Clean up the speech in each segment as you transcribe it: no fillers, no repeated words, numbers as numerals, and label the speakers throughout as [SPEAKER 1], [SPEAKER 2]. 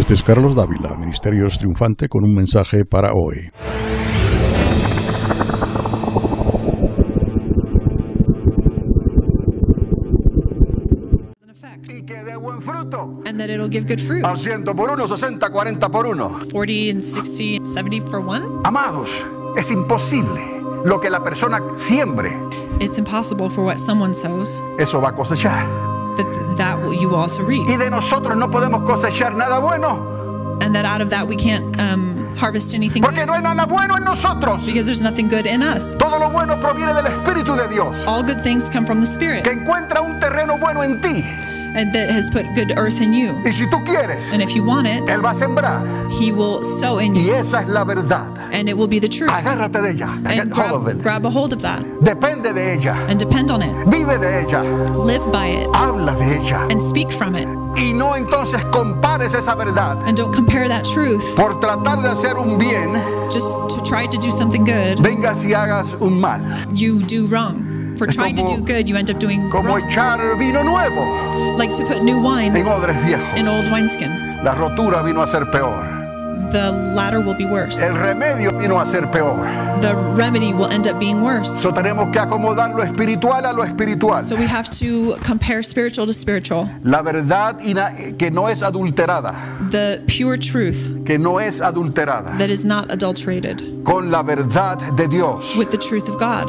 [SPEAKER 1] Este es Carlos Dávila, Ministerios Triunfante, con un mensaje para hoy.
[SPEAKER 2] Y que dé buen fruto.
[SPEAKER 3] And that it'll give good fruit.
[SPEAKER 2] Al 100 por 1, 60, 40 por 1.
[SPEAKER 3] 40 and 60, 70 for one.
[SPEAKER 2] Amados, es imposible lo que la persona siembre.
[SPEAKER 3] It's impossible for what someone sows,
[SPEAKER 2] Eso va a cosechar.
[SPEAKER 3] that will you also reap.
[SPEAKER 2] Y de nosotros no podemos cosechar nada bueno,
[SPEAKER 3] And that out of that we can't harvest anything
[SPEAKER 2] porque
[SPEAKER 3] good,
[SPEAKER 2] no hay nada bueno en nosotros.
[SPEAKER 3] because there's nothing good in us.
[SPEAKER 2] Todo lo bueno proviene del Espíritu de Dios,
[SPEAKER 3] All good things come from the Spirit,
[SPEAKER 2] que encuentra un terreno bueno en ti.
[SPEAKER 3] and that has put good earth in you.
[SPEAKER 2] Y si tú quieres,
[SPEAKER 3] And if you want it,
[SPEAKER 2] Él va a sembrar.
[SPEAKER 3] He will sow in
[SPEAKER 2] Y
[SPEAKER 3] you,
[SPEAKER 2] esa es la verdad.
[SPEAKER 3] and it will be the truth.
[SPEAKER 2] Agárrate de ella.
[SPEAKER 3] And
[SPEAKER 2] Get hold of it.
[SPEAKER 3] grab a hold of that
[SPEAKER 2] Depende de ella.
[SPEAKER 3] and depend on it.
[SPEAKER 2] Vive de ella.
[SPEAKER 3] Live by it
[SPEAKER 2] Habla de ella.
[SPEAKER 3] and speak from it.
[SPEAKER 2] Y no entonces compares esa verdad
[SPEAKER 3] And don't compare that truth
[SPEAKER 2] por tratar de hacer un bien,
[SPEAKER 3] just to try to do something good.
[SPEAKER 2] vengas y hagas un mal.
[SPEAKER 3] You do wrong. For
[SPEAKER 2] Es
[SPEAKER 3] trying to
[SPEAKER 2] como-
[SPEAKER 3] do good, you end up doing
[SPEAKER 2] Como
[SPEAKER 3] wrong.
[SPEAKER 2] echar vino nuevo
[SPEAKER 3] Like to put new wine
[SPEAKER 2] en odres viejos.
[SPEAKER 3] in old wineskins.
[SPEAKER 2] La rotura vino a ser peor.
[SPEAKER 3] The latter will be worse.
[SPEAKER 2] El remedio vino a ser peor.
[SPEAKER 3] The remedy will end up being worse.
[SPEAKER 2] So tenemos que acomodar lo espiritual a lo espiritual.
[SPEAKER 3] So we have to compare spiritual to spiritual.
[SPEAKER 2] La verdad que no es adulterada,
[SPEAKER 3] The pure truth
[SPEAKER 2] que no es adulterada,
[SPEAKER 3] that is not adulterated
[SPEAKER 2] con la verdad de Dios,
[SPEAKER 3] with the truth of God,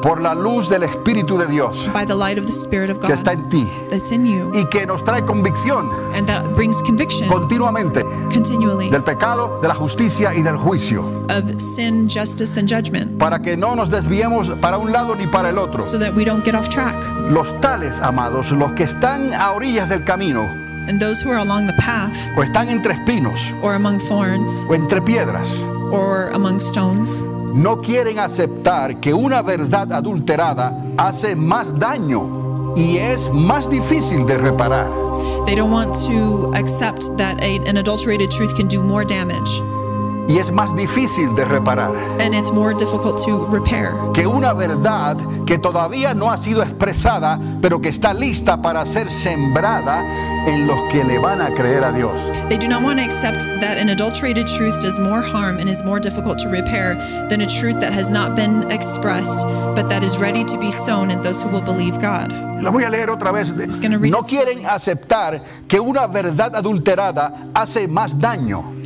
[SPEAKER 2] por la luz del Espíritu de Dios
[SPEAKER 3] by the light of the Spirit of
[SPEAKER 2] que está
[SPEAKER 3] God
[SPEAKER 2] en ti
[SPEAKER 3] that's in you,
[SPEAKER 2] y que nos trae convicción
[SPEAKER 3] and that brings conviction
[SPEAKER 2] continuamente
[SPEAKER 3] continually
[SPEAKER 2] del pecado, de la justicia y del juicio,
[SPEAKER 3] of sin, justice, and judgment,
[SPEAKER 2] para que no nos desviemos para un lado ni para el otro.
[SPEAKER 3] so that we don't get off track.
[SPEAKER 2] Los tales, amados, los que están a orillas del camino,
[SPEAKER 3] And those who are along the path,
[SPEAKER 2] o están entre espinos,
[SPEAKER 3] or among thorns,
[SPEAKER 2] o entre piedras,
[SPEAKER 3] or among stones,
[SPEAKER 2] no quieren aceptar que una verdad adulterada hace más daño y es más difícil de reparar.
[SPEAKER 3] they don't want to accept that an adulterated truth can do more damage,
[SPEAKER 2] Y es más difícil de reparar
[SPEAKER 3] and it's more difficult to repair
[SPEAKER 2] que una verdad que todavía no ha sido expresada, pero que está lista para ser sembrada en los que le van a creer a Dios.
[SPEAKER 3] They do not want to accept that an adulterated truth does more harm and is more difficult to repair than a truth that has not been expressed, but that is ready to be sown in those who will believe God.
[SPEAKER 2] Lo voy a leer otra vez.
[SPEAKER 3] gonna read
[SPEAKER 2] No
[SPEAKER 3] it
[SPEAKER 2] quieren aceptar que una verdad adulterada hace más daño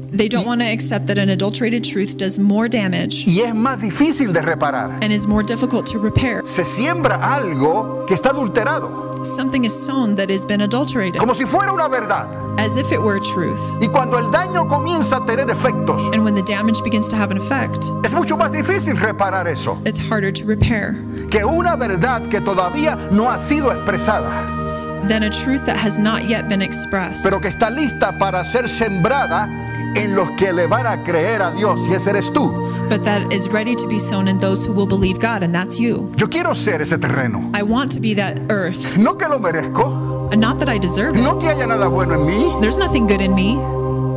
[SPEAKER 3] They don't want to accept that an adulterated truth does more damage
[SPEAKER 2] y es más difícil de reparar.
[SPEAKER 3] and is more difficult to repair.
[SPEAKER 2] Se siembra algo que está adulterado,
[SPEAKER 3] Something is sown that has been adulterated,
[SPEAKER 2] como si fuera una verdad.
[SPEAKER 3] as if it were truth.
[SPEAKER 2] Y cuando el daño comienza a tener efectos,
[SPEAKER 3] And when the damage begins to have an effect,
[SPEAKER 2] es mucho más difícil reparar eso
[SPEAKER 3] it's harder to repair
[SPEAKER 2] que una verdad que todavía no ha sido expresada,
[SPEAKER 3] than a truth that has not yet been expressed,
[SPEAKER 2] pero que está lista para ser sembrada en los que le van a creer a Dios, y ese eres tú.
[SPEAKER 3] but that is ready to be sown in those who will believe God, and that's you.
[SPEAKER 2] Yo quiero ser ese terreno.
[SPEAKER 3] I want to be that earth,
[SPEAKER 2] No que lo merezco,
[SPEAKER 3] and not that I deserve it.
[SPEAKER 2] no que haya nada bueno en mí,
[SPEAKER 3] There's nothing good in me,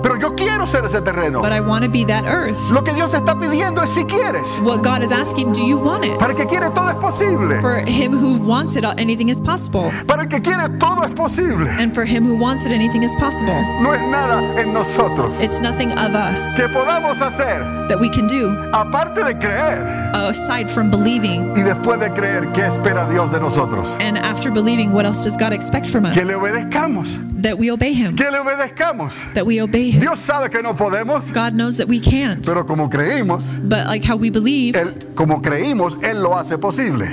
[SPEAKER 2] pero yo quiero ser ese terreno.
[SPEAKER 3] but I want to be that earth.
[SPEAKER 2] Lo que Dios te está pidiendo es si quieres.
[SPEAKER 3] What God is asking, do you want it?
[SPEAKER 2] Para el que quiere todo es posible.
[SPEAKER 3] For him who wants it, anything is possible.
[SPEAKER 2] Para el que quiere todo es posible.
[SPEAKER 3] And for him who wants it, anything is possible.
[SPEAKER 2] No es nada en nosotros
[SPEAKER 3] It's nothing of us
[SPEAKER 2] que podamos hacer
[SPEAKER 3] that we can do,
[SPEAKER 2] aparte de creer.
[SPEAKER 3] aside from believing.
[SPEAKER 2] Y después de creer, ¿qué espera Dios de nosotros?
[SPEAKER 3] And after believing, what else does God expect from us?
[SPEAKER 2] Que le obedezcamos.
[SPEAKER 3] That we obey him.
[SPEAKER 2] Que le obedezcamos.
[SPEAKER 3] That we obey him.
[SPEAKER 2] Dios sabe que no podemos,
[SPEAKER 3] God knows that we can't.
[SPEAKER 2] pero como creímos,
[SPEAKER 3] But like how we believed,
[SPEAKER 2] Él lo hace posible.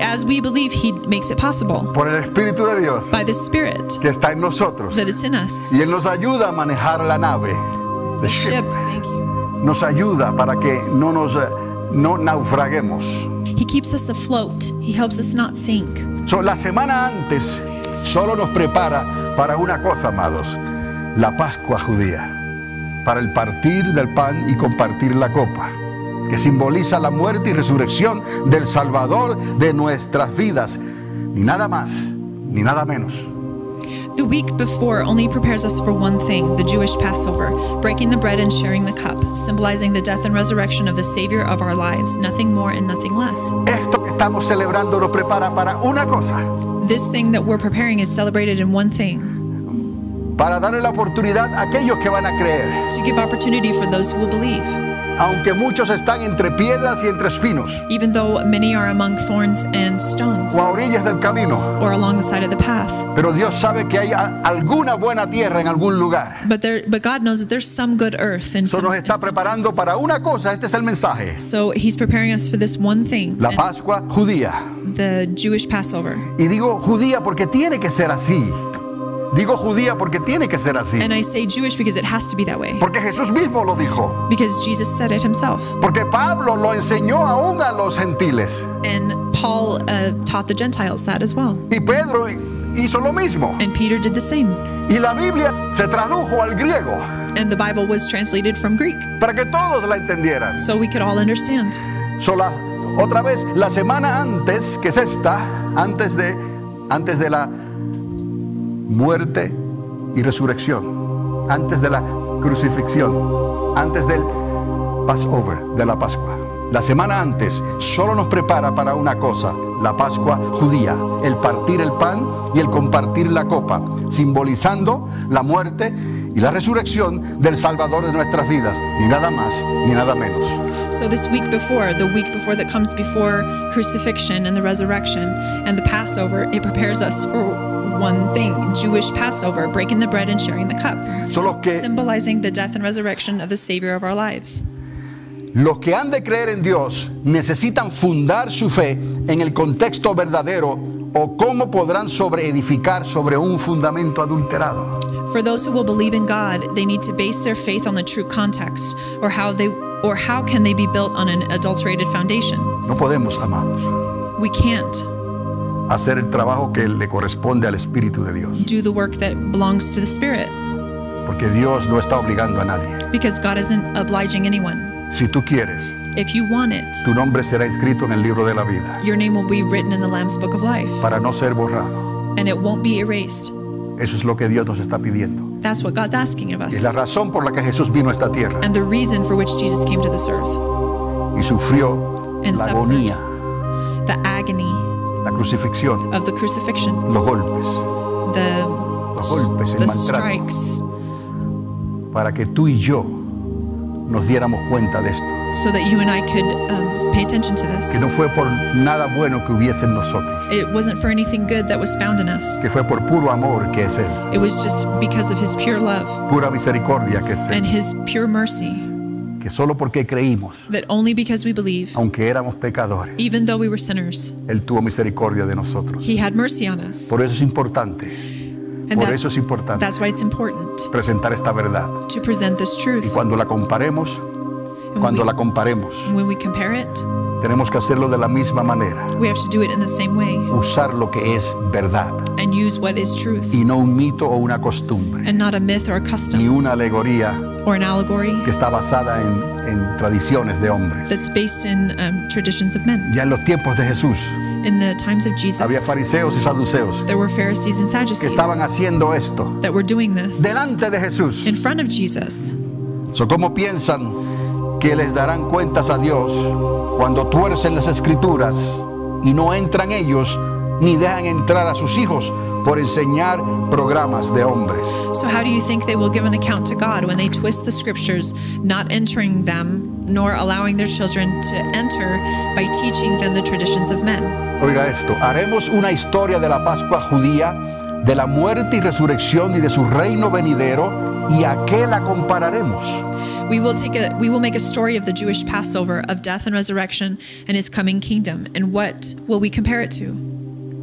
[SPEAKER 3] as we believe, he makes it possible
[SPEAKER 2] Por el Espíritu de Dios
[SPEAKER 3] by the Spirit
[SPEAKER 2] que está en nosotros.
[SPEAKER 3] that it's in us.
[SPEAKER 2] Y Él nos ayuda a manejar la nave. The ship.
[SPEAKER 3] Thank you.
[SPEAKER 2] Nos ayuda para que no naufraguemos.
[SPEAKER 3] He keeps us afloat. He helps us not sink.
[SPEAKER 2] La semana antes solo nos prepara para una cosa, amados: la Pascua judía, para el partir del pan y compartir la copa, que simboliza la muerte y resurrección del Salvador de nuestras vidas. Ni nada más, ni nada menos.
[SPEAKER 3] The week before only prepares us for one thing, the Jewish Passover, breaking the bread and sharing the cup, symbolizing the death and resurrection of the Savior of our lives, nothing more and nothing less.
[SPEAKER 2] Esto que estamos celebrando nos prepara para una cosa:
[SPEAKER 3] This thing that we're preparing is celebrated in one thing,
[SPEAKER 2] para darle la oportunidad a aquellos que van a creer.
[SPEAKER 3] to give opportunity for those who will believe.
[SPEAKER 2] Aunque muchos están entre piedras y entre espinos,
[SPEAKER 3] Even though many are among thorns and stones,
[SPEAKER 2] o a orillas del camino,
[SPEAKER 3] or along the side of the path.
[SPEAKER 2] pero Dios sabe que hay alguna buena tierra en algún lugar.
[SPEAKER 3] But God knows that there's some good earth in
[SPEAKER 2] Eso
[SPEAKER 3] some,
[SPEAKER 2] nos
[SPEAKER 3] in
[SPEAKER 2] está
[SPEAKER 3] some
[SPEAKER 2] preparando
[SPEAKER 3] places.
[SPEAKER 2] para una cosa. Este es el mensaje:
[SPEAKER 3] So he's preparing us for this one thing,
[SPEAKER 2] la
[SPEAKER 3] and
[SPEAKER 2] Pascua judía.
[SPEAKER 3] the Jewish Passover.
[SPEAKER 2] Y digo judía porque tiene que ser así. Digo judía porque tiene que ser así.
[SPEAKER 3] And I say Jewish because it has to be that way.
[SPEAKER 2] Porque Jesús mismo lo dijo.
[SPEAKER 3] Because Jesus said it himself.
[SPEAKER 2] Porque Pablo lo enseñó aún a los gentiles.
[SPEAKER 3] And Paul taught the Gentiles that as well.
[SPEAKER 2] Y Pedro hizo lo mismo.
[SPEAKER 3] And Peter did the same.
[SPEAKER 2] Y la Biblia se tradujo al griego
[SPEAKER 3] And the Bible was translated from Greek
[SPEAKER 2] para que todos la entendieran.
[SPEAKER 3] so we could all understand.
[SPEAKER 2] Otra vez, la semana antes, que es esta, antes de la muerte y resurrección, antes de la crucifixión, antes del Passover, de la Pascua. La semana antes solo nos prepara para una cosa: la Pascua judía, el partir el pan y el compartir la copa, simbolizando la muerte y la resurrección del Salvador de nuestras vidas, ni nada más ni nada menos.
[SPEAKER 3] So this week before, the week before that comes before crucifixion and the resurrection and the Passover, it prepares us for one thing: Jewish Passover, breaking the bread and sharing the cup, symbolizing the death and resurrection of the Savior of our lives.
[SPEAKER 2] Los que han de creer en Dios necesitan fundar su fe en el contexto verdadero, o cómo podrán edificar sobre un fundamento adulterado.
[SPEAKER 3] For those who will believe in God, they need to base their faith on the true context, or how can they be built on an adulterated foundation?
[SPEAKER 2] No podemos, amados,
[SPEAKER 3] We can't
[SPEAKER 2] hacer el trabajo que le corresponde al Espíritu de Dios,
[SPEAKER 3] do the work that belongs to the Spirit,
[SPEAKER 2] porque Dios no está obligando a nadie.
[SPEAKER 3] because God isn't obliging anyone.
[SPEAKER 2] Si tú quieres,
[SPEAKER 3] If you want it,
[SPEAKER 2] tu nombre será inscrito en el libro de la vida
[SPEAKER 3] your name will be written in the Lamb's Book of Life,
[SPEAKER 2] para no ser borrado.
[SPEAKER 3] and it won't be erased.
[SPEAKER 2] Eso es lo que Dios nos está pidiendo.
[SPEAKER 3] That's what God's asking of
[SPEAKER 2] Es
[SPEAKER 3] us,
[SPEAKER 2] la razón por la que Jesús vino a esta tierra
[SPEAKER 3] and the reason for which Jesus came to this earth.
[SPEAKER 2] y sufrió
[SPEAKER 3] And
[SPEAKER 2] la
[SPEAKER 3] suffered.
[SPEAKER 2] agonía,
[SPEAKER 3] The agony
[SPEAKER 2] la crucifixión,
[SPEAKER 3] of the crucifixion,
[SPEAKER 2] los golpes,
[SPEAKER 3] the
[SPEAKER 2] golpes, el
[SPEAKER 3] the
[SPEAKER 2] maltrato,
[SPEAKER 3] strikes,
[SPEAKER 2] para que tú y yo nos diéramos cuenta de esto,
[SPEAKER 3] so that you and I could pay attention to this.
[SPEAKER 2] que no fue por nada bueno que hubiese en nosotros,
[SPEAKER 3] It wasn't for anything good that was found in us.
[SPEAKER 2] que fue por puro amor que es Él,
[SPEAKER 3] It was just because of his pure love
[SPEAKER 2] pura misericordia que es
[SPEAKER 3] and
[SPEAKER 2] Él,
[SPEAKER 3] his pure mercy,
[SPEAKER 2] que solo porque creímos,
[SPEAKER 3] that only because we believe,
[SPEAKER 2] aunque éramos pecadores,
[SPEAKER 3] even though we were sinners,
[SPEAKER 2] Él tuvo misericordia de nosotros.
[SPEAKER 3] he had mercy on us.
[SPEAKER 2] Por eso es importante,
[SPEAKER 3] And
[SPEAKER 2] por eso es importante
[SPEAKER 3] that's why it's important
[SPEAKER 2] presentar esta verdad.
[SPEAKER 3] to present this
[SPEAKER 2] Y
[SPEAKER 3] truth.
[SPEAKER 2] cuando la comparemos,
[SPEAKER 3] And
[SPEAKER 2] cuando la comparemos,
[SPEAKER 3] when we compare it,
[SPEAKER 2] tenemos que hacerlo de la misma manera,
[SPEAKER 3] we have to do it in the same way
[SPEAKER 2] usar lo que es verdad
[SPEAKER 3] and use what is truth
[SPEAKER 2] y no un mito o una costumbre,
[SPEAKER 3] and not a myth or a
[SPEAKER 2] ni
[SPEAKER 3] custom
[SPEAKER 2] una alegoría
[SPEAKER 3] or an allegory
[SPEAKER 2] que está basada en tradiciones de hombres.
[SPEAKER 3] that's based in traditions of men.
[SPEAKER 2] Ya en los tiempos de Jesús
[SPEAKER 3] In the times of Jesus,
[SPEAKER 2] había fariseos y saduceos
[SPEAKER 3] there were Pharisees and
[SPEAKER 2] que
[SPEAKER 3] Sadducees
[SPEAKER 2] estaban haciendo esto
[SPEAKER 3] that were doing this
[SPEAKER 2] delante de Jesús.
[SPEAKER 3] in front of Jesus.
[SPEAKER 2] ¿Cómo piensan que les darán cuentas a Dios cuando tuercen las escrituras y no entran ellos ni dejan entrar a sus hijos por enseñar programas de hombres?
[SPEAKER 3] So how do you think they will give an account to God when they twist the scriptures, not entering them, nor allowing their children to enter by teaching them the traditions of men?
[SPEAKER 2] Oiga esto, haremos una historia de la Pascua judía, de la muerte y resurrección y de su reino venidero, ¿y a qué la compararemos?
[SPEAKER 3] We will make a story of the Jewish Passover, of death and resurrection, and his coming kingdom. And what will we compare it to?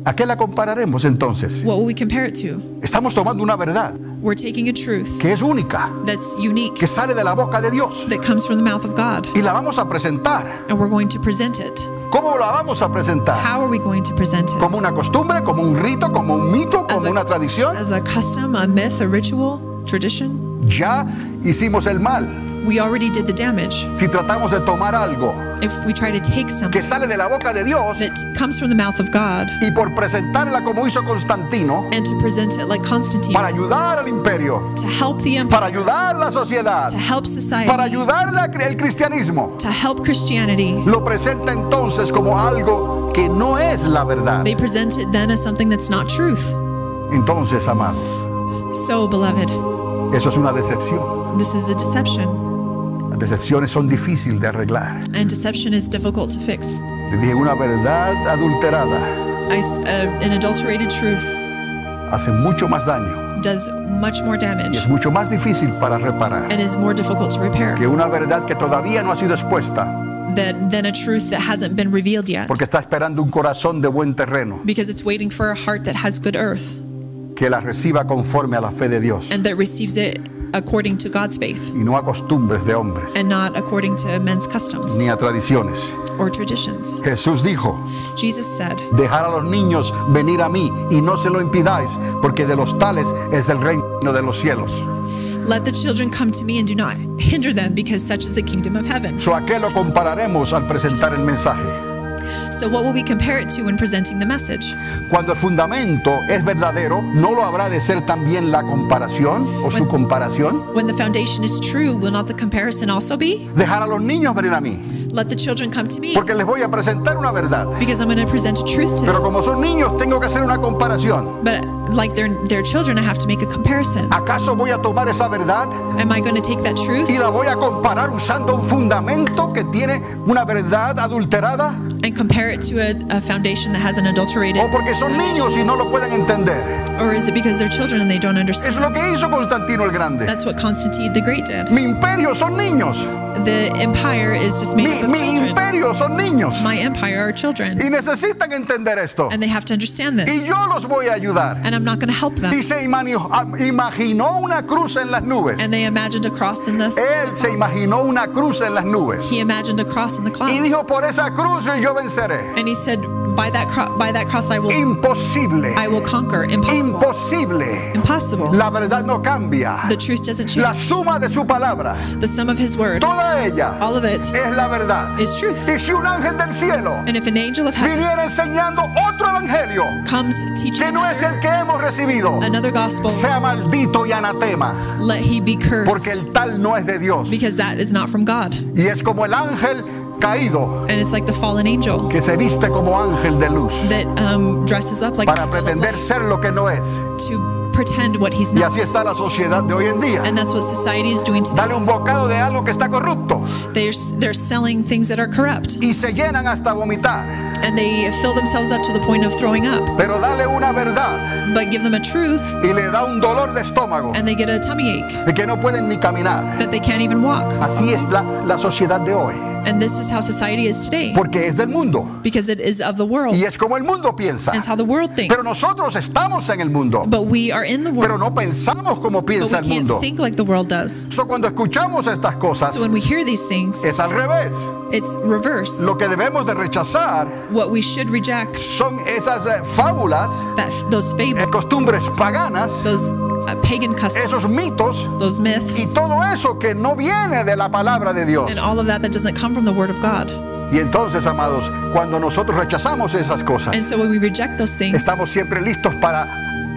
[SPEAKER 2] ¿A qué la compararemos entonces?
[SPEAKER 3] What will we compare it to?
[SPEAKER 2] Estamos tomando una verdad
[SPEAKER 3] We're taking a truth
[SPEAKER 2] que es única,
[SPEAKER 3] that's unique,
[SPEAKER 2] que sale de la boca de Dios,
[SPEAKER 3] that comes from the mouth of God,
[SPEAKER 2] y la vamos a presentar.
[SPEAKER 3] and we're going to present it.
[SPEAKER 2] ¿Cómo la vamos a presentar?
[SPEAKER 3] How are we going to present it?
[SPEAKER 2] ¿Como una costumbre, como un rito, como un mito, como una tradición?
[SPEAKER 3] As a custom, a myth, a ritual, tradition?
[SPEAKER 2] Ya hicimos el mal
[SPEAKER 3] We already did the damage.
[SPEAKER 2] si tratamos de tomar algo
[SPEAKER 3] If we try to take
[SPEAKER 2] que
[SPEAKER 3] something
[SPEAKER 2] sale de la boca de Dios
[SPEAKER 3] that comes from the mouth of God
[SPEAKER 2] y por presentarla como hizo Constantino
[SPEAKER 3] and to present it like Constantine,
[SPEAKER 2] para ayudar al imperio,
[SPEAKER 3] to help the empire,
[SPEAKER 2] para ayudar a la sociedad,
[SPEAKER 3] to help society,
[SPEAKER 2] para ayudar el cristianismo,
[SPEAKER 3] to help Christianity,
[SPEAKER 2] lo presenta entonces como algo que no es la verdad.
[SPEAKER 3] they present it then as something that's not truth.
[SPEAKER 2] Entonces, amados,
[SPEAKER 3] So, beloved,
[SPEAKER 2] Eso es una decepción.
[SPEAKER 3] this is a deception,
[SPEAKER 2] Las decepciones son difíciles de arreglar.
[SPEAKER 3] and deception is difficult to fix.
[SPEAKER 2] Les dije, una verdad adulterada
[SPEAKER 3] An adulterated truth
[SPEAKER 2] hace mucho más daño
[SPEAKER 3] does much more
[SPEAKER 2] y
[SPEAKER 3] damage
[SPEAKER 2] es mucho más difícil para reparar
[SPEAKER 3] and is more difficult to repair
[SPEAKER 2] que una verdad que todavía no ha sido expuesta
[SPEAKER 3] than a truth that hasn't been revealed yet,
[SPEAKER 2] porque está esperando un corazón de buen terreno
[SPEAKER 3] because it's waiting for a heart that has good earth
[SPEAKER 2] que la reciba conforme a la fe de Dios
[SPEAKER 3] and that receives it according to God's faith
[SPEAKER 2] y no a costumbres de hombres
[SPEAKER 3] and not according to men's customs
[SPEAKER 2] ni a tradiciones.
[SPEAKER 3] or traditions.
[SPEAKER 2] Jesús dijo,
[SPEAKER 3] Jesus said,
[SPEAKER 2] dejar a los niños venir a mí y no se lo impidáis, porque de los tales es el reino de los cielos.
[SPEAKER 3] "Let the children come to me and do not hinder them, because such is the kingdom of heaven."
[SPEAKER 2] ¿A qué lo compararemos al presentar el mensaje?
[SPEAKER 3] So what will we compare it to when presenting the message?
[SPEAKER 2] Cuando el fundamento es verdadero, ¿no lo habrá de ser también la comparación o su comparación?
[SPEAKER 3] When the foundation is true, will not the comparison also be?
[SPEAKER 2] Dejar a los niños venir a mí,
[SPEAKER 3] Let the children come to me,
[SPEAKER 2] porque les voy a presentar una verdad.
[SPEAKER 3] because I'm going to present a truth to
[SPEAKER 2] Pero
[SPEAKER 3] them.
[SPEAKER 2] como son niños, tengo que hacer una comparación.
[SPEAKER 3] But like they're children, I have to make a comparison.
[SPEAKER 2] ¿Acaso voy a tomar esa verdad
[SPEAKER 3] Am I going to take that truth
[SPEAKER 2] y la voy a comparar usando un fundamento que tiene una verdad adulterada?
[SPEAKER 3] and compare it to a foundation that has an adulterated
[SPEAKER 2] ¿O porque son niños y no lo pueden entender?
[SPEAKER 3] Or is it because they're children and they don't
[SPEAKER 2] Es
[SPEAKER 3] understand?
[SPEAKER 2] lo que hizo Constantino el Grande.
[SPEAKER 3] That's what Constantine the Great did.
[SPEAKER 2] Mi imperio son niños.
[SPEAKER 3] The empire is just made up of
[SPEAKER 2] Mi
[SPEAKER 3] children.
[SPEAKER 2] imperio son niños.
[SPEAKER 3] My empire are children.
[SPEAKER 2] Y necesitan entender esto.
[SPEAKER 3] And they have to understand
[SPEAKER 2] Y
[SPEAKER 3] this.
[SPEAKER 2] yo los voy a ayudar.
[SPEAKER 3] And I'm not going to help them.
[SPEAKER 2] Y se imaginó una cruz en las nubes.
[SPEAKER 3] And they imagined a cross in the
[SPEAKER 2] Él se imaginó una cruz en las nubes.
[SPEAKER 3] He imagined a cross in the
[SPEAKER 2] Y
[SPEAKER 3] clouds.
[SPEAKER 2] dijo, por esa cruz yo venceré.
[SPEAKER 3] And he said, by that cross I will
[SPEAKER 2] Imposible.
[SPEAKER 3] conquer. Impossible.
[SPEAKER 2] Imposible.
[SPEAKER 3] Impossible.
[SPEAKER 2] La verdad no cambia.
[SPEAKER 3] The truth doesn't
[SPEAKER 2] La
[SPEAKER 3] change.
[SPEAKER 2] suma de su palabra,
[SPEAKER 3] The sum of his word,
[SPEAKER 2] toda ella
[SPEAKER 3] all of it,
[SPEAKER 2] es la verdad.
[SPEAKER 3] is truth.
[SPEAKER 2] Y si un ángel del cielo
[SPEAKER 3] And if an angel of heaven
[SPEAKER 2] viniera enseñando otro evangelio
[SPEAKER 3] comes teaching
[SPEAKER 2] que no es el que hemos recibido,
[SPEAKER 3] another gospel,
[SPEAKER 2] sea maldito y anatema,
[SPEAKER 3] let he be
[SPEAKER 2] porque
[SPEAKER 3] cursed,
[SPEAKER 2] el tal no es de Dios.
[SPEAKER 3] because that is not from God.
[SPEAKER 2] Y es como el ángel caído
[SPEAKER 3] And it's like the fallen angel
[SPEAKER 2] que se viste como ángel de luz
[SPEAKER 3] that dresses up like
[SPEAKER 2] para
[SPEAKER 3] an angel of
[SPEAKER 2] pretender
[SPEAKER 3] light
[SPEAKER 2] ser lo que no es.
[SPEAKER 3] to pretend what he's
[SPEAKER 2] Y
[SPEAKER 3] not.
[SPEAKER 2] así está la sociedad de hoy en día.
[SPEAKER 3] And that's what society is doing today.
[SPEAKER 2] Dale un bocado de algo que está corrupto
[SPEAKER 3] They're selling things that are corrupt,
[SPEAKER 2] y se llenan hasta vomitar.
[SPEAKER 3] and they fill themselves up to the point of throwing up.
[SPEAKER 2] Pero dale una verdad
[SPEAKER 3] But give them a truth,
[SPEAKER 2] y le da un dolor de estómago
[SPEAKER 3] and they get a tummy ache
[SPEAKER 2] de que no pueden ni caminar.
[SPEAKER 3] that they can't even walk.
[SPEAKER 2] Así es la sociedad de hoy,
[SPEAKER 3] And this is how society is today,
[SPEAKER 2] porque es del mundo
[SPEAKER 3] because it is of the world.
[SPEAKER 2] y es como el mundo piensa.
[SPEAKER 3] And it's how the world thinks.
[SPEAKER 2] Pero nosotros estamos en el mundo,
[SPEAKER 3] But we are in the
[SPEAKER 2] pero
[SPEAKER 3] world,
[SPEAKER 2] no pensamos como
[SPEAKER 3] but
[SPEAKER 2] piensa
[SPEAKER 3] we
[SPEAKER 2] el
[SPEAKER 3] can't
[SPEAKER 2] mundo.
[SPEAKER 3] think like the world does.
[SPEAKER 2] So, cuando escuchamos estas cosas,
[SPEAKER 3] So when we hear these things,
[SPEAKER 2] es al revés.
[SPEAKER 3] it's reverse.
[SPEAKER 2] Lo que debemos de rechazar
[SPEAKER 3] What we should reject,
[SPEAKER 2] son esas fábulas,
[SPEAKER 3] those fables,
[SPEAKER 2] costumbres paganas,
[SPEAKER 3] those pagan customs,
[SPEAKER 2] esos mitos
[SPEAKER 3] those myths,
[SPEAKER 2] y todo eso que no viene de la palabra de Dios.
[SPEAKER 3] and all of that doesn't come from the Word of God.
[SPEAKER 2] Y entonces, amados, cuando nosotros rechazamos esas
[SPEAKER 3] And
[SPEAKER 2] cosas,
[SPEAKER 3] so when we reject those things,
[SPEAKER 2] estamos siempre listos para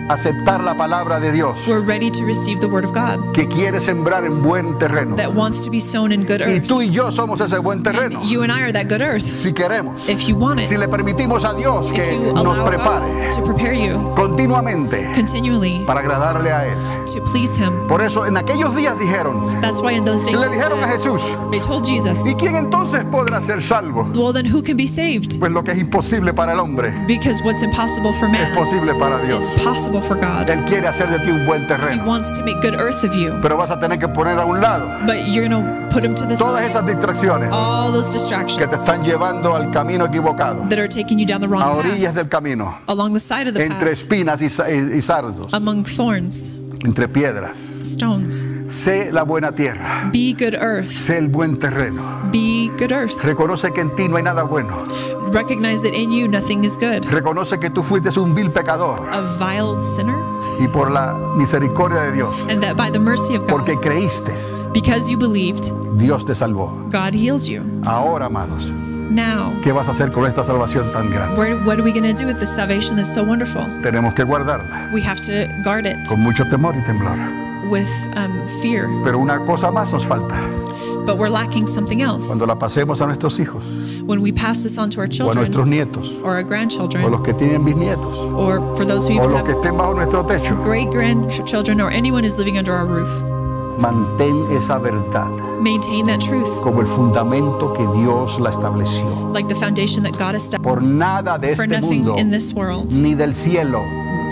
[SPEAKER 2] aceptar la palabra de Dios,
[SPEAKER 3] we're ready to receive the Word of God
[SPEAKER 2] que quiere sembrar en buen terreno.
[SPEAKER 3] that wants to be sown in good
[SPEAKER 2] Y
[SPEAKER 3] earth.
[SPEAKER 2] tú y yo somos ese buen terreno,
[SPEAKER 3] You and I are that good earth,
[SPEAKER 2] si queremos,
[SPEAKER 3] if you want it,
[SPEAKER 2] si le permitimos a Dios
[SPEAKER 3] if
[SPEAKER 2] que
[SPEAKER 3] you
[SPEAKER 2] nos
[SPEAKER 3] allow
[SPEAKER 2] prepare
[SPEAKER 3] God to prepare you
[SPEAKER 2] continuamente
[SPEAKER 3] continually
[SPEAKER 2] para agradarle a Él.
[SPEAKER 3] to please Him.
[SPEAKER 2] Por eso en aquellos días dijeron,
[SPEAKER 3] That's why in those days
[SPEAKER 2] le dijeron a Jesús,
[SPEAKER 3] they told Jesus,
[SPEAKER 2] ¿y quién entonces podrá ser salvo?
[SPEAKER 3] well, then who can be saved?
[SPEAKER 2] Pues lo que es imposible para el hombre
[SPEAKER 3] Because what's impossible for
[SPEAKER 2] es
[SPEAKER 3] man
[SPEAKER 2] posible para Dios.
[SPEAKER 3] is possible for God.
[SPEAKER 2] Él quiere hacer de ti un buen
[SPEAKER 3] He
[SPEAKER 2] terreno,
[SPEAKER 3] wants to make good earth of you,
[SPEAKER 2] pero vas a tener que poner a un lado
[SPEAKER 3] but you're going to put Him to the
[SPEAKER 2] todas
[SPEAKER 3] side.
[SPEAKER 2] esas distracciones
[SPEAKER 3] All those
[SPEAKER 2] que te
[SPEAKER 3] distractions
[SPEAKER 2] están llevando al camino equivocado,
[SPEAKER 3] that are taking you down the
[SPEAKER 2] a
[SPEAKER 3] wrong
[SPEAKER 2] orillas
[SPEAKER 3] path,
[SPEAKER 2] del camino,
[SPEAKER 3] along the side of the
[SPEAKER 2] entre
[SPEAKER 3] path,
[SPEAKER 2] espinas y zarzos,
[SPEAKER 3] among thorns,
[SPEAKER 2] entre piedras.
[SPEAKER 3] stones.
[SPEAKER 2] Sé la buena tierra,
[SPEAKER 3] Be good earth.
[SPEAKER 2] sé el buen terreno.
[SPEAKER 3] Be good earth.
[SPEAKER 2] Reconoce que en ti no hay nada bueno.
[SPEAKER 3] Recognize that in you nothing is good.
[SPEAKER 2] Reconoce que tú fuiste un vil pecador
[SPEAKER 3] A vile sinner,
[SPEAKER 2] y por la misericordia de Dios,
[SPEAKER 3] and that by the mercy of God,
[SPEAKER 2] porque creíste,
[SPEAKER 3] because you believed,
[SPEAKER 2] Dios te salvó.
[SPEAKER 3] God healed you.
[SPEAKER 2] Ahora, amados,
[SPEAKER 3] Now,
[SPEAKER 2] ¿qué vas a hacer con esta salvación tan grande?
[SPEAKER 3] what are we going to do with this salvation that's so wonderful?
[SPEAKER 2] Tenemos que guardarla
[SPEAKER 3] We have to guard it
[SPEAKER 2] con mucho temor y temblor.
[SPEAKER 3] with fear.
[SPEAKER 2] Pero una cosa más nos falta.
[SPEAKER 3] But we're lacking something else.
[SPEAKER 2] Cuando la pasemos a nuestros hijos,
[SPEAKER 3] when we pass this on to our
[SPEAKER 2] o a nuestros
[SPEAKER 3] children
[SPEAKER 2] nietos,
[SPEAKER 3] or our
[SPEAKER 2] o
[SPEAKER 3] grandchildren,
[SPEAKER 2] los que tienen bisnietos,
[SPEAKER 3] or for those who
[SPEAKER 2] o
[SPEAKER 3] even
[SPEAKER 2] los que
[SPEAKER 3] have
[SPEAKER 2] estén bajo nuestro techo.
[SPEAKER 3] great-grandchildren, or anyone who's living under our roof,
[SPEAKER 2] Mantén esa verdad
[SPEAKER 3] maintain that truth
[SPEAKER 2] como el fundamento que Dios la estableció.
[SPEAKER 3] like the foundation that God established
[SPEAKER 2] Por nada de
[SPEAKER 3] for
[SPEAKER 2] este
[SPEAKER 3] nothing
[SPEAKER 2] mundo,
[SPEAKER 3] in this world
[SPEAKER 2] ni del cielo,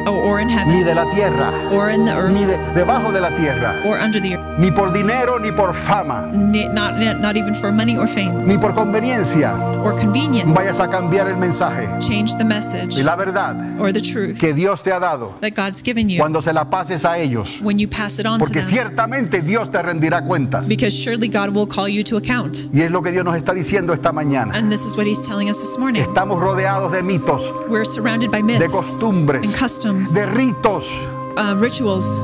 [SPEAKER 3] or in
[SPEAKER 2] ni
[SPEAKER 3] heaven
[SPEAKER 2] de la tierra,
[SPEAKER 3] or in the
[SPEAKER 2] ni
[SPEAKER 3] earth
[SPEAKER 2] debajo de la tierra,
[SPEAKER 3] or under the earth,
[SPEAKER 2] ni por dinero, ni por fama,
[SPEAKER 3] not even for money or fame
[SPEAKER 2] ni por conveniencia,
[SPEAKER 3] or convenience,
[SPEAKER 2] vayas a cambiar el mensaje
[SPEAKER 3] change the message
[SPEAKER 2] y la verdad
[SPEAKER 3] or the truth
[SPEAKER 2] que Dios te ha dado
[SPEAKER 3] that God's given you
[SPEAKER 2] cuando se la pases a ellos.
[SPEAKER 3] when you pass it on to
[SPEAKER 2] Porque
[SPEAKER 3] them,
[SPEAKER 2] ciertamente Dios te rendirá cuentas.
[SPEAKER 3] because surely God will call you to account.
[SPEAKER 2] Y es lo que Dios nos está diciendo esta mañana.
[SPEAKER 3] And this is what he's telling us this morning.
[SPEAKER 2] Estamos rodeados de mitos,
[SPEAKER 3] We're surrounded by
[SPEAKER 2] de
[SPEAKER 3] myths
[SPEAKER 2] costumbres,
[SPEAKER 3] and customs,
[SPEAKER 2] de ritos.
[SPEAKER 3] rituals,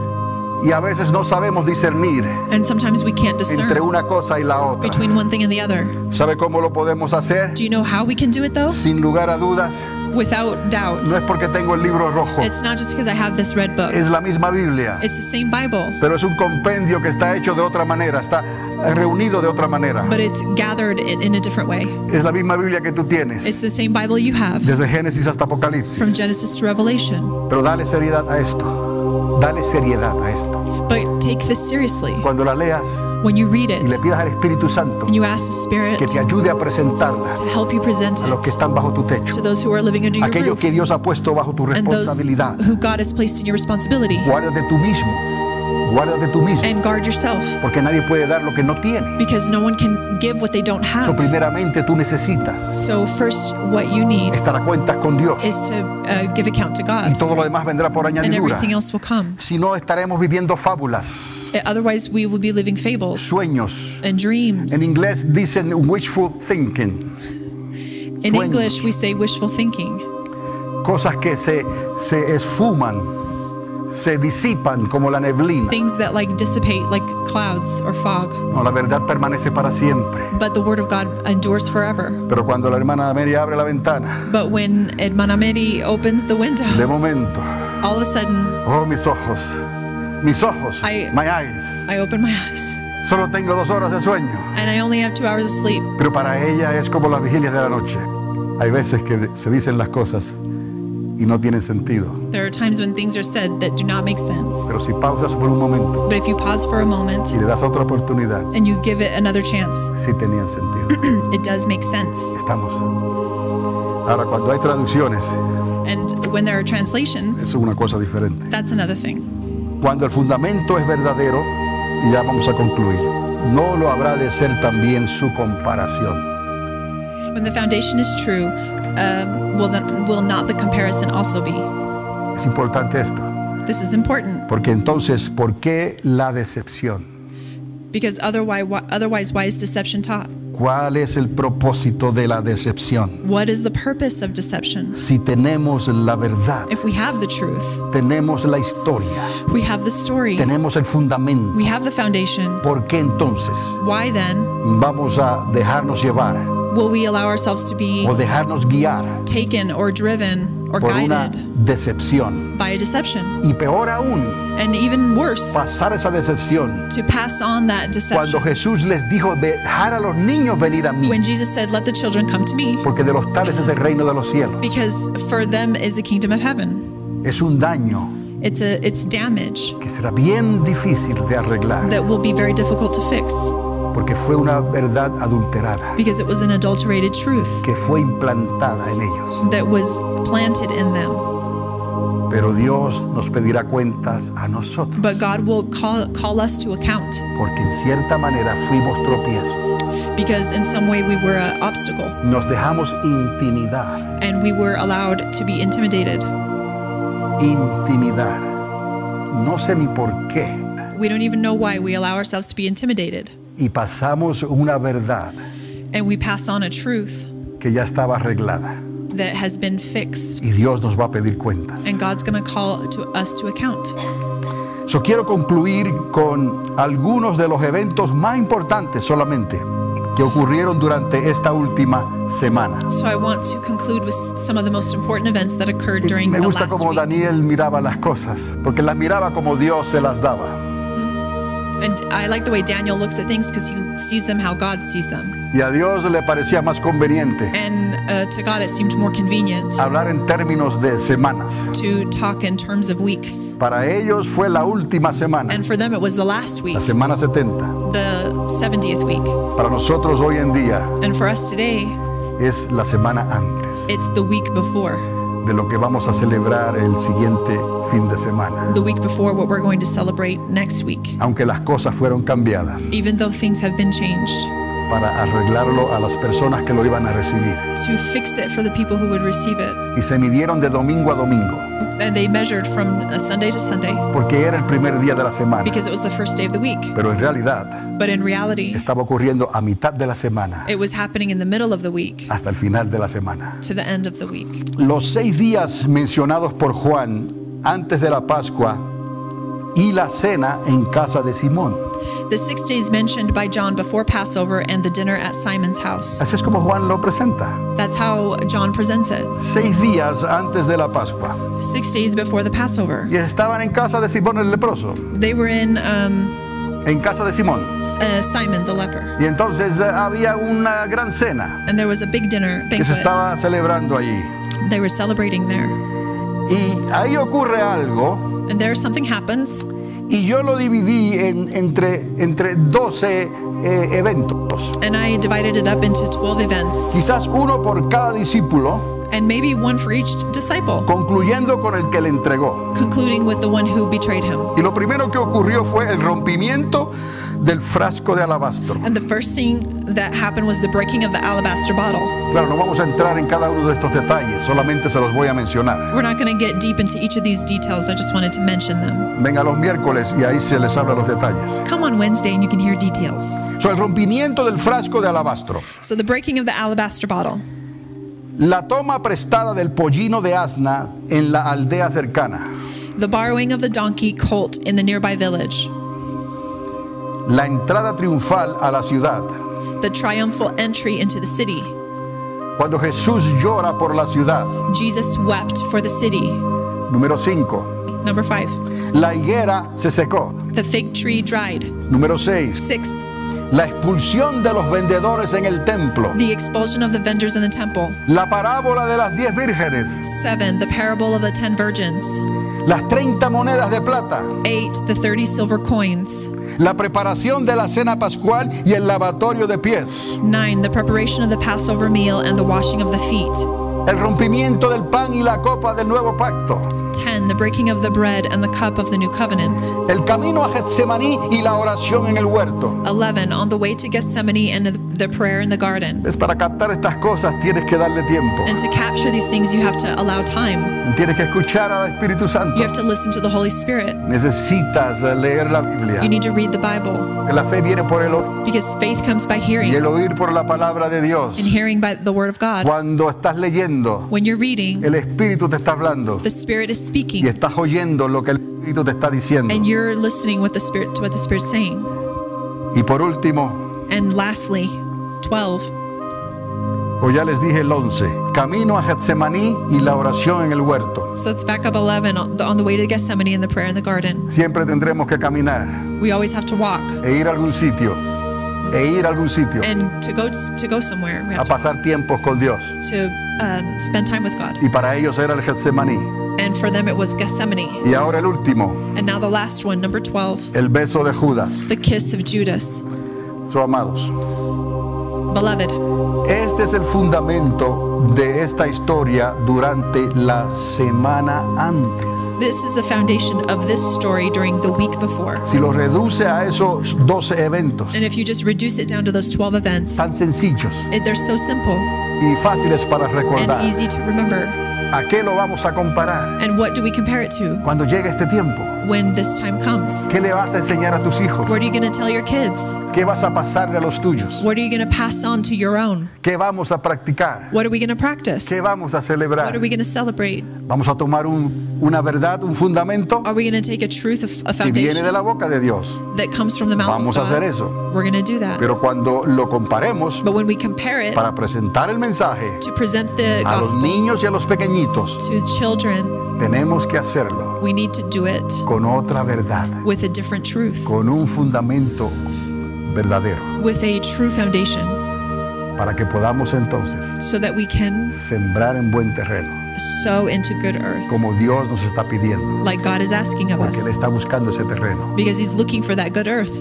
[SPEAKER 2] Y a veces no sabemos discernir
[SPEAKER 3] and sometimes we can't
[SPEAKER 2] entre
[SPEAKER 3] discern
[SPEAKER 2] una cosa y la otra.
[SPEAKER 3] between one thing and the other.
[SPEAKER 2] ¿Sabe cómo lo podemos hacer?
[SPEAKER 3] Do you know how we can do it though?
[SPEAKER 2] Sin lugar a dudas,
[SPEAKER 3] Without doubt.
[SPEAKER 2] no es porque tengo el libro rojo,
[SPEAKER 3] It's not just because I have this red book.
[SPEAKER 2] es la misma Biblia,
[SPEAKER 3] It's the same Bible,
[SPEAKER 2] pero es un compendio que está hecho de otra manera, está reunido de otra manera.
[SPEAKER 3] but it's gathered in a different way.
[SPEAKER 2] Es la misma Biblia que tú tienes,
[SPEAKER 3] It's the same Bible you have
[SPEAKER 2] desde Génesis hasta
[SPEAKER 3] from
[SPEAKER 2] Apocalipsis.
[SPEAKER 3] Genesis to Revelation.
[SPEAKER 2] Pero dale seriedad a esto, dale seriedad a esto.
[SPEAKER 3] But take this seriously.
[SPEAKER 2] Cuando la leas
[SPEAKER 3] When you read
[SPEAKER 2] y le
[SPEAKER 3] it
[SPEAKER 2] pidas al Espíritu Santo
[SPEAKER 3] and you ask the Spirit
[SPEAKER 2] que te ayude a presentarla
[SPEAKER 3] to help you present
[SPEAKER 2] a los que
[SPEAKER 3] it
[SPEAKER 2] están bajo tu techo,
[SPEAKER 3] to those who are living under your
[SPEAKER 2] aquello
[SPEAKER 3] roof
[SPEAKER 2] que Dios ha puesto bajo tu
[SPEAKER 3] and those
[SPEAKER 2] responsabilidad.
[SPEAKER 3] who God has placed in your responsibility,
[SPEAKER 2] Guárdate tú mismo, guárdate tú mismo,
[SPEAKER 3] and guard yourself,
[SPEAKER 2] porque nadie puede dar lo que no tiene.
[SPEAKER 3] because no one can give what they don't
[SPEAKER 2] So,
[SPEAKER 3] have.
[SPEAKER 2] primeramente tú necesitas
[SPEAKER 3] So first what you need
[SPEAKER 2] estar a cuentas con Dios
[SPEAKER 3] is to give account to
[SPEAKER 2] y
[SPEAKER 3] God,
[SPEAKER 2] todo lo demás vendrá por
[SPEAKER 3] and
[SPEAKER 2] añadidura.
[SPEAKER 3] everything else will come.
[SPEAKER 2] Si no, estaremos viviendo fábulas,
[SPEAKER 3] Otherwise we will be living fables
[SPEAKER 2] sueños.
[SPEAKER 3] and dreams.
[SPEAKER 2] En inglés dicen wishful thinking,
[SPEAKER 3] In
[SPEAKER 2] sueños.
[SPEAKER 3] English we say wishful thinking,
[SPEAKER 2] cosas que se esfuman, se disipan como la neblina.
[SPEAKER 3] things that like dissipate like clouds or fog.
[SPEAKER 2] No, la verdad permanece para siempre.
[SPEAKER 3] But the word of God endures forever.
[SPEAKER 2] Pero cuando la hermana Mary abre la ventana,
[SPEAKER 3] But when Hermana Mary opens the window,
[SPEAKER 2] de momento,
[SPEAKER 3] all of a sudden
[SPEAKER 2] oh, mis ojos, my eyes.
[SPEAKER 3] I open my eyes
[SPEAKER 2] Solo tengo 2 horas de sueño.
[SPEAKER 3] and I only have 2 hours of sleep.
[SPEAKER 2] Pero para ella es como las vigilias de la noche. Hay veces que se dicen las cosas y no tienen sentido.
[SPEAKER 3] There are times when things are said that do not make sense.
[SPEAKER 2] Pero si pausas por un momento
[SPEAKER 3] But if you pause for a moment
[SPEAKER 2] y le das otra oportunidad,
[SPEAKER 3] and you give it another chance,
[SPEAKER 2] sí tenían sentido.
[SPEAKER 3] it does make sense.
[SPEAKER 2] Estamos. Ahora, cuando hay traducciones,
[SPEAKER 3] And when there are translations,
[SPEAKER 2] eso es una cosa diferente.
[SPEAKER 3] that's another thing.
[SPEAKER 2] Cuando el fundamento es verdadero, y ya vamos a concluir, no lo habrá de ser también su comparación.
[SPEAKER 3] When the foundation is true, will not the comparison also be?
[SPEAKER 2] Es importante esto,
[SPEAKER 3] This is important
[SPEAKER 2] porque entonces, ¿por qué la decepción?
[SPEAKER 3] because otherwise why is deception taught?
[SPEAKER 2] ¿Cuál es el propósito de la decepción?
[SPEAKER 3] What is the purpose of deception?
[SPEAKER 2] Si tenemos la verdad,
[SPEAKER 3] If we have the truth,
[SPEAKER 2] tenemos la historia,
[SPEAKER 3] we have the story,
[SPEAKER 2] tenemos el fundamento,
[SPEAKER 3] we have the foundation,
[SPEAKER 2] ¿por qué entonces
[SPEAKER 3] why then
[SPEAKER 2] vamos a dejarnos llevar
[SPEAKER 3] will we allow ourselves to be
[SPEAKER 2] o dejarnos guiar
[SPEAKER 3] taken or driven or
[SPEAKER 2] por una
[SPEAKER 3] guided
[SPEAKER 2] decepción?
[SPEAKER 3] by a deception?
[SPEAKER 2] Y peor aún,
[SPEAKER 3] And even worse,
[SPEAKER 2] pasar esa decepción
[SPEAKER 3] to pass on that
[SPEAKER 2] cuando
[SPEAKER 3] deception.
[SPEAKER 2] Jesús les dijo, dejar a los niños venir a mí,
[SPEAKER 3] When Jesus said, "Let the children come to me,"
[SPEAKER 2] porque de los tales es el reino de los cielos.
[SPEAKER 3] because for them is the kingdom of heaven.
[SPEAKER 2] Es un daño
[SPEAKER 3] It's damage
[SPEAKER 2] que será bien difícil de arreglar,
[SPEAKER 3] that will be very difficult to fix
[SPEAKER 2] porque fue una verdad adulterada
[SPEAKER 3] because it was an adulterated truth
[SPEAKER 2] que fue implantada en ellos.
[SPEAKER 3] that was planted in them.
[SPEAKER 2] Pero Dios nos pedirá cuentas a nosotros,
[SPEAKER 3] But God will call us to account
[SPEAKER 2] porque en cierta manera fuimos tropiezo.
[SPEAKER 3] because in some way we were an obstacle
[SPEAKER 2] Nos dejamos intimidar,
[SPEAKER 3] and we were allowed to be intimidated.
[SPEAKER 2] intimidar. No sé ni por qué.
[SPEAKER 3] We don't even know why we allow ourselves to be intimidated.
[SPEAKER 2] Y pasamos una verdad
[SPEAKER 3] And we pass on a truth
[SPEAKER 2] que ya estaba arreglada.
[SPEAKER 3] that has been fixed.
[SPEAKER 2] Y Dios nos va a pedir cuentas.
[SPEAKER 3] And God's going to call us to account.
[SPEAKER 2] So, quiero concluir con algunos de los eventos más importantes solamente que ocurrieron durante esta última semana.
[SPEAKER 3] So I want to conclude with some of the most important events that occurred during
[SPEAKER 2] Me
[SPEAKER 3] the
[SPEAKER 2] gusta
[SPEAKER 3] last
[SPEAKER 2] cómo
[SPEAKER 3] week.
[SPEAKER 2] Daniel miraba las cosas, porque las miraba como Dios se las daba.
[SPEAKER 3] And I like the way Daniel looks at things because he sees them how God sees them.
[SPEAKER 2] Y a Dios le parecía más conveniente
[SPEAKER 3] And to God it seemed more convenient
[SPEAKER 2] hablar en términos de semanas.
[SPEAKER 3] to talk in terms of weeks.
[SPEAKER 2] Para ellos fue la última semana,
[SPEAKER 3] And for them it was the last week,
[SPEAKER 2] la semana 70.
[SPEAKER 3] the 70th week.
[SPEAKER 2] Para nosotros hoy en día
[SPEAKER 3] And for us today,
[SPEAKER 2] es la semana antes
[SPEAKER 3] it's the week before.
[SPEAKER 2] de lo que vamos a celebrar el siguiente fin de semana.
[SPEAKER 3] The week before what we're going to celebrate next week.
[SPEAKER 2] Aunque las cosas fueron cambiadas
[SPEAKER 3] Even though things have been changed,
[SPEAKER 2] para arreglarlo a las personas que lo iban a recibir.
[SPEAKER 3] to fix it for the people who would receive it.
[SPEAKER 2] Y se midieron de domingo a domingo,
[SPEAKER 3] And they measured from Sunday to Sunday
[SPEAKER 2] porque era el primer día de la semana.
[SPEAKER 3] because it was the first day of the week.
[SPEAKER 2] Pero en realidad
[SPEAKER 3] But in reality,
[SPEAKER 2] estaba ocurriendo a mitad de la semana
[SPEAKER 3] it was happening in the middle of the week
[SPEAKER 2] hasta el final de la semana.
[SPEAKER 3] to the end of the week.
[SPEAKER 2] Los 6 días mencionados por Juan antes de la Pascua y la cena en casa de Simón.
[SPEAKER 3] The 6 days mentioned by John before Passover and the dinner at Simon's house.
[SPEAKER 2] Así es como Juan lo presenta.
[SPEAKER 3] That's how John presents it.
[SPEAKER 2] 6 días antes de la Pascua.
[SPEAKER 3] 6 days before the Passover.
[SPEAKER 2] Y estaban en casa de Simón el leproso.
[SPEAKER 3] They were in
[SPEAKER 2] En casa de Simón.
[SPEAKER 3] Simon the leper.
[SPEAKER 2] Y entonces había una gran cena
[SPEAKER 3] And there was a big dinner
[SPEAKER 2] que se
[SPEAKER 3] banquet.
[SPEAKER 2] estaba celebrando allí.
[SPEAKER 3] They were celebrating there.
[SPEAKER 2] Y ahí ocurre algo,
[SPEAKER 3] And there something happens.
[SPEAKER 2] y yo lo dividí entre 12 eventos.
[SPEAKER 3] And I divided it up into 12 events.
[SPEAKER 2] Quizás uno por cada discípulo,
[SPEAKER 3] And maybe one for each disciple,
[SPEAKER 2] concluyendo con el que le entregó.
[SPEAKER 3] concluding with the one who betrayed him.
[SPEAKER 2] Y lo primero que ocurrió fue el rompimiento del frasco de alabastro.
[SPEAKER 3] And the first thing that happened was the breaking of the alabaster bottle.
[SPEAKER 2] Claro, no vamos a entrar en cada uno de estos detalles, solamente se los voy a mencionar.
[SPEAKER 3] We're not going to get deep into each of these details. I just wanted to mention them.
[SPEAKER 2] Venga los miércoles y ahí se les habla los detalles.
[SPEAKER 3] Come on Wednesday and you can hear details.
[SPEAKER 2] El rompimiento del frasco de alabastro.
[SPEAKER 3] So the breaking of the alabaster bottle.
[SPEAKER 2] La toma prestada del pollino de asna en la aldea cercana.
[SPEAKER 3] The borrowing of the donkey colt in the nearby village.
[SPEAKER 2] La entrada triunfal a la ciudad.
[SPEAKER 3] The triumphal entry into the city.
[SPEAKER 2] Cuando Jesús llora por la ciudad.
[SPEAKER 3] Jesus wept for the city.
[SPEAKER 2] Número 5.
[SPEAKER 3] Number 5.
[SPEAKER 2] La higuera se secó.
[SPEAKER 3] The fig tree dried.
[SPEAKER 2] Número 6.
[SPEAKER 3] 6.
[SPEAKER 2] La expulsión de los vendedores en el templo.
[SPEAKER 3] The expulsion of the vendors in the temple.
[SPEAKER 2] La parábola de las 10 vírgenes.
[SPEAKER 3] 7. The parable of the 10 virgins.
[SPEAKER 2] Las 30 monedas de plata.
[SPEAKER 3] 8. The 30 silver coins.
[SPEAKER 2] La preparación de la cena pascual y el lavatorio de pies.
[SPEAKER 3] 9. The preparation of the Passover meal and the washing of the feet.
[SPEAKER 2] El rompimiento del pan y la copa del nuevo pacto.
[SPEAKER 3] 10. The breaking of the bread and the cup of the new covenant.
[SPEAKER 2] El camino a Getsemaní y la oración en el huerto.
[SPEAKER 3] 11. On the way to Gethsemane and the prayer in the garden.
[SPEAKER 2] Es para captar estas cosas tienes que darle tiempo.
[SPEAKER 3] And to capture these things, you have to allow time.
[SPEAKER 2] Tienes que escuchar al Espíritu Santo.
[SPEAKER 3] You have to listen to the Holy Spirit.
[SPEAKER 2] Necesitas leer la Biblia.
[SPEAKER 3] You need to read the Bible.
[SPEAKER 2] La fe viene por el oír
[SPEAKER 3] Because faith comes by
[SPEAKER 2] y
[SPEAKER 3] hearing,
[SPEAKER 2] el oír por la palabra de Dios.
[SPEAKER 3] and hearing by the word of God.
[SPEAKER 2] Cuando estás leyendo,
[SPEAKER 3] When you're reading,
[SPEAKER 2] el Espíritu te está hablando
[SPEAKER 3] the Spirit is
[SPEAKER 2] y
[SPEAKER 3] speaking,
[SPEAKER 2] estás oyendo lo que el Espíritu te está diciendo.
[SPEAKER 3] and you're listening with the Spirit to what the Spirit's saying.
[SPEAKER 2] Y por último,
[SPEAKER 3] And lastly, 12.
[SPEAKER 2] o ya les dije el 11, camino a Getsemaní y la oración en el huerto.
[SPEAKER 3] So let's back up 11 on the way to Gethsemane and the prayer in the garden.
[SPEAKER 2] Siempre tendremos que caminar
[SPEAKER 3] We always have to walk
[SPEAKER 2] e ir a algún sitio,
[SPEAKER 3] and to go somewhere. We
[SPEAKER 2] a
[SPEAKER 3] have to
[SPEAKER 2] pasar tiempos con Dios.
[SPEAKER 3] spend time with God.
[SPEAKER 2] Y para ellos era el Getsemaní.
[SPEAKER 3] And for them it was Gethsemane.
[SPEAKER 2] Y ahora el último,
[SPEAKER 3] And now the last one, number 12,
[SPEAKER 2] el beso de Judas.
[SPEAKER 3] the kiss of Judas.
[SPEAKER 2] So, amados,
[SPEAKER 3] Beloved,
[SPEAKER 2] este es el fundamento de esta historia durante la semana antes.
[SPEAKER 3] this is the foundation of this story during the week before.
[SPEAKER 2] Si lo reduce a esos 12 eventos
[SPEAKER 3] And if you just reduce it down to those 12 events,
[SPEAKER 2] tan sencillos
[SPEAKER 3] they're so simple
[SPEAKER 2] y fáciles para
[SPEAKER 3] and
[SPEAKER 2] recordar,
[SPEAKER 3] easy to remember.
[SPEAKER 2] ¿a qué lo vamos a comparar
[SPEAKER 3] And what do we compare it to
[SPEAKER 2] cuando llegue este tiempo?
[SPEAKER 3] when this time comes?
[SPEAKER 2] ¿Qué le vas a enseñar a tus hijos?
[SPEAKER 3] What are you going to tell your kids?
[SPEAKER 2] ¿Qué vas a pasarle a los tuyos?
[SPEAKER 3] What are you going to pass on to your own?
[SPEAKER 2] ¿Qué vamos a practicar?
[SPEAKER 3] What are we going to practice?
[SPEAKER 2] ¿Qué vamos a
[SPEAKER 3] What
[SPEAKER 2] celebrar?
[SPEAKER 3] are we going to celebrate?
[SPEAKER 2] ¿Vamos a tomar una verdad, un fundamento
[SPEAKER 3] Are we going to take a truth, a
[SPEAKER 2] que viene de
[SPEAKER 3] foundation
[SPEAKER 2] la boca de Dios?
[SPEAKER 3] that comes from the mouth
[SPEAKER 2] Vamos a
[SPEAKER 3] of
[SPEAKER 2] hacer
[SPEAKER 3] God?
[SPEAKER 2] eso.
[SPEAKER 3] We're going to do that.
[SPEAKER 2] Pero cuando lo comparemos
[SPEAKER 3] But when we compare it
[SPEAKER 2] para presentar el mensaje
[SPEAKER 3] to present the
[SPEAKER 2] a los
[SPEAKER 3] gospel
[SPEAKER 2] niños y a los pequeñitos,
[SPEAKER 3] to children,
[SPEAKER 2] tenemos que hacerlo
[SPEAKER 3] we need to do it
[SPEAKER 2] con otra verdad,
[SPEAKER 3] with a different truth,
[SPEAKER 2] con un fundamento verdadero,
[SPEAKER 3] with a true foundation,
[SPEAKER 2] para que podamos entonces
[SPEAKER 3] so that we can
[SPEAKER 2] sembrar en buen terreno,
[SPEAKER 3] sow into good earth,
[SPEAKER 2] como Dios nos está pidiendo,
[SPEAKER 3] like God is asking of
[SPEAKER 2] porque Él
[SPEAKER 3] us,
[SPEAKER 2] está buscando ese terreno
[SPEAKER 3] because He's looking for that good earth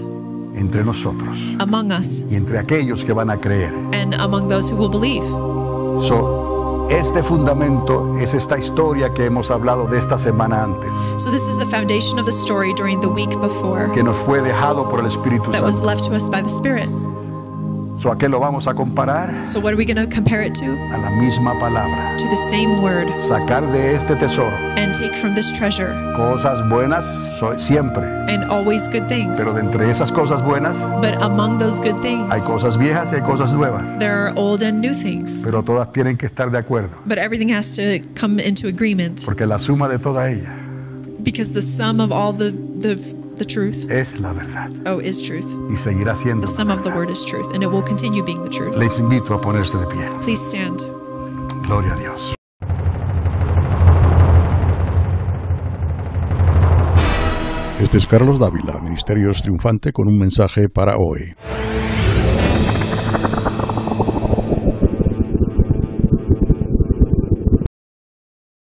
[SPEAKER 2] entre nosotros
[SPEAKER 3] among us
[SPEAKER 2] y entre aquellos que van a creer.
[SPEAKER 3] and among those who will believe.
[SPEAKER 2] Este fundamento es esta historia que hemos hablado de esta semana antes,
[SPEAKER 3] So this is the foundation of the story during the week before
[SPEAKER 2] que nos fue dejado por el Espíritu
[SPEAKER 3] that was
[SPEAKER 2] Santo.
[SPEAKER 3] left to us by the Spirit.
[SPEAKER 2] ¿A qué lo vamos a comparar?
[SPEAKER 3] So what are we going to compare it to?
[SPEAKER 2] A la misma palabra.
[SPEAKER 3] To the same word,
[SPEAKER 2] Sacar de este tesoro
[SPEAKER 3] and take from this treasure
[SPEAKER 2] cosas buenas siempre,
[SPEAKER 3] and always good things.
[SPEAKER 2] pero de entre esas cosas buenas
[SPEAKER 3] But among those good things,
[SPEAKER 2] hay cosas viejas y hay cosas nuevas,
[SPEAKER 3] there are old and new things.
[SPEAKER 2] pero todas tienen que estar de acuerdo,
[SPEAKER 3] But everything has to come into agreement,
[SPEAKER 2] porque la suma de toda ella
[SPEAKER 3] because the sum of all the truth,
[SPEAKER 2] es la verdad
[SPEAKER 3] is truth.
[SPEAKER 2] y seguirá siendo
[SPEAKER 3] The
[SPEAKER 2] la
[SPEAKER 3] sum of the
[SPEAKER 2] verdad.
[SPEAKER 3] word is truth, and it will continue being the truth.
[SPEAKER 2] Les invito a ponerse de pie.
[SPEAKER 3] Please stand.
[SPEAKER 2] Gloria a Dios.
[SPEAKER 1] Este es Carlos Dávila, Ministerios Triunfante, con un mensaje para hoy.